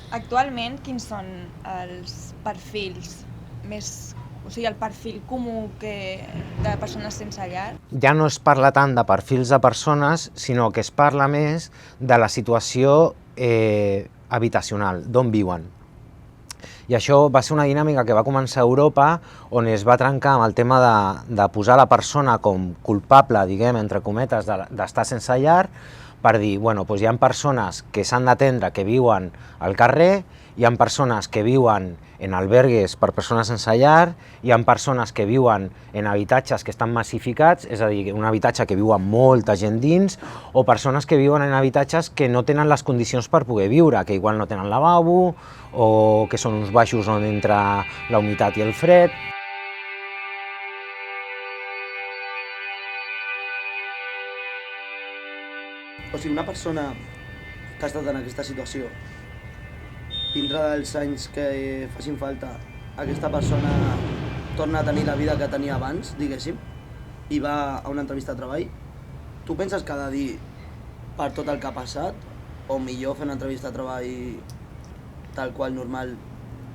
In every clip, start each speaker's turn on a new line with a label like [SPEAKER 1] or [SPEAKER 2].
[SPEAKER 1] Actualment, quins són els perfils més... O sigui, el perfil comú de persones sense llar?
[SPEAKER 2] Ja no es parla tant de perfils de persones, sinó que es parla més de la situació habitacional, d'on viuen. I això va ser una dinàmica que va començar a Europa, on es va trencar amb el tema de posar la persona com culpable, diguem, entre cometes, d'estar sense llar, per dir, bueno, doncs hi ha persones que s'han d'atendre que viuen al carrer, hi ha persones que viuen en albergues per persones sense llar, hi ha persones que viuen en habitatges que estan massificats, és a dir, un habitatge que viu amb molta gent dins, o persones que viuen en habitatges que no tenen les condicions per poder viure, que igual no tenen lavabo, o que són uns baixos on entra la humitat i el fred.
[SPEAKER 3] O sigui, una persona que ha estat en aquesta situació, dintre dels anys que facin falta, aquesta persona torna a tenir la vida que tenia abans, diguéssim, i va a una entrevista de treball, tu penses que ha de dir per tot el que ha passat, o millor fer una entrevista de treball tal qual normal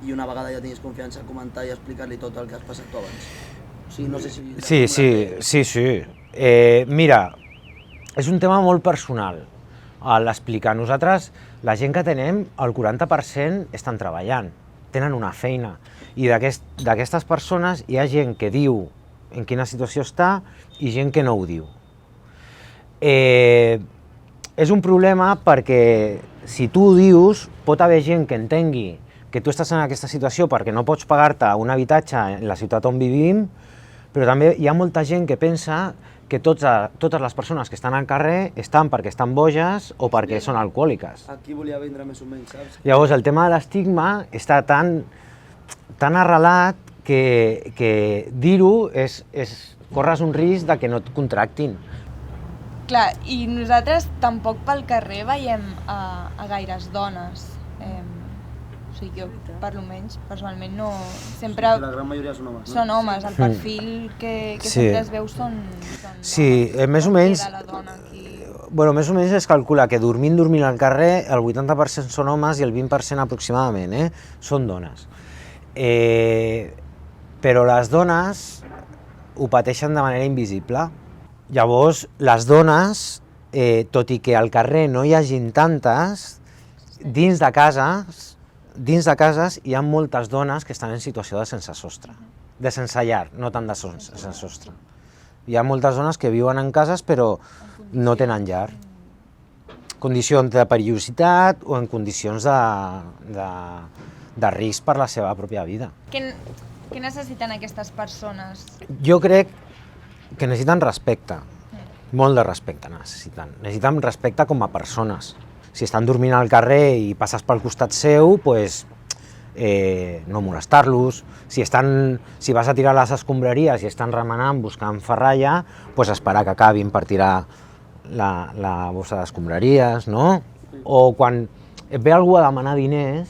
[SPEAKER 3] i una vegada ja tinguis confiança comentar i explicar-li tot el que has passat tu abans? O sigui, no sé si...
[SPEAKER 2] Sí. Mira, és un tema molt personal l'explicar. Nosaltres, la gent que tenem, el 40% estan treballant, tenen una feina, i d'aquestes persones hi ha gent que diu en quina situació està i gent que no ho diu. És un problema perquè si tu ho dius, pot haver gent que entengui que tu estàs en aquesta situació perquè no pots pagar-te un habitatge en la ciutat on vivim, però també hi ha molta gent que pensa que totes les persones que estan al carrer estan perquè estan boges o perquè són alcohòliques.
[SPEAKER 3] Aquí volia vindre més o menys, saps?
[SPEAKER 2] Llavors, el tema de l'estigma està tan arrelat que dir-ho corres un risc de que no et contractin.
[SPEAKER 1] Clar, i nosaltres tampoc pel carrer veiem a gaires dones. O sigui, jo, per lo menys, personalment, no... Sempre...
[SPEAKER 3] La gran majoria són homes, no?
[SPEAKER 1] Són homes, el perfil que sempre es veu són
[SPEAKER 2] Sí, més o menys... Bueno, més o menys es calcula que dormint al carrer el 80% són homes i el 20% aproximadament són dones. Però les dones ho pateixen de manera invisible. Llavors, les dones, tot i que al carrer no hi hagin tantes, dins de cases hi ha moltes dones que estan en situació de sense sostre, de sense llar, no tant de sense sostre. Hi ha moltes dones que viuen en cases però no tenen llar. Condicions de perillositat o en condicions de risc per la seva pròpia vida.
[SPEAKER 1] Què necessiten aquestes persones?
[SPEAKER 2] Jo crec que necessiten respecte, molt de respecte necessiten. Necessiten respecte com a persones. Si estan dormint al carrer i passes pel costat seu, doncs no molestar-los. Si vas a tirar les escombraries i estan remenant buscant ferralla, doncs esperar que acabin per tirar la bossa d'escombraries, no? O quan et ve algú a demanar diners,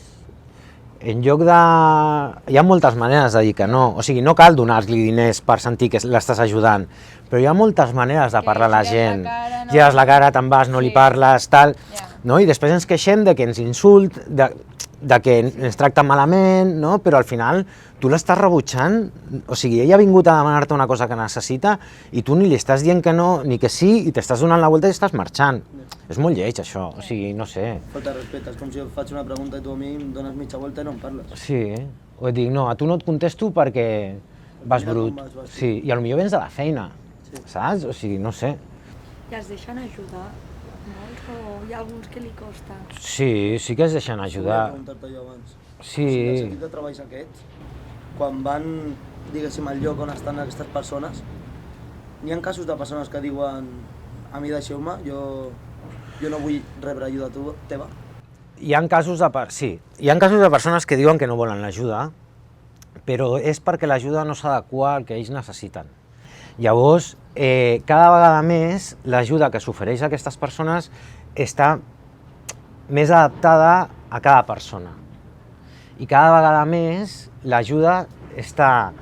[SPEAKER 2] en lloc de... Hi ha moltes maneres de dir que no, o sigui, no cal donar-li diners per sentir que l'estàs ajudant, però hi ha moltes maneres de parlar a la gent. Gires la cara, te'n vas, no li parles, tal... No? I després ens queixem de que ens insult, de que ens tracten malament, no? Però al final tu l'estàs rebutjant, o sigui, ella ha vingut a demanar-te una cosa que necessita i tu ni li estàs dient que no ni que sí i t'estàs donant la volta i estàs marxant. És molt lleig això, o sigui, no sé.
[SPEAKER 3] Falta de respecte, és com si jo faig una pregunta i tu a mi em dones mitja volta i no em parles.
[SPEAKER 2] Sí, o et dic, no, a tu no et contesto perquè vas brut. Sí, i potser vens de la feina, saps? O sigui, no sé.
[SPEAKER 4] I es deixen ajudar? O hi ha alguns que li costa?
[SPEAKER 2] Sí que es deixen ajudar.
[SPEAKER 3] Volia preguntar-te jo abans.
[SPEAKER 2] Sí.
[SPEAKER 3] O sigui, el sentit de treballs aquests, quan van, diguéssim, al lloc on estan aquestes persones, n'hi ha casos de persones que diuen a mi deixeu-me, jo no vull rebre ajuda teva?
[SPEAKER 2] Hi ha casos de persones que diuen que no volen l'ajuda, però és perquè l'ajuda no s'adequa al que ells necessiten. Llavors, cada vegada més l'ajuda que s'ofereix a aquestes persones està més adaptada a cada persona. I cada vegada més l'ajuda està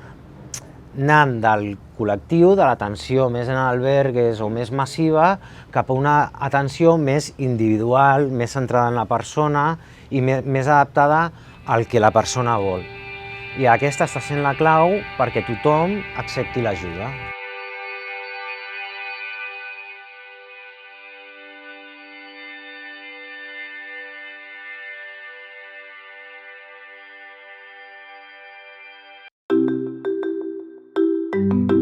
[SPEAKER 2] anant del col·lectiu, de l'atenció més en albergues o més massiva, cap a una atenció més individual, més centrada en la persona i més adaptada al que la persona vol. I aquesta està sent la clau perquè tothom accepti l'ajuda.
[SPEAKER 5] Thank you.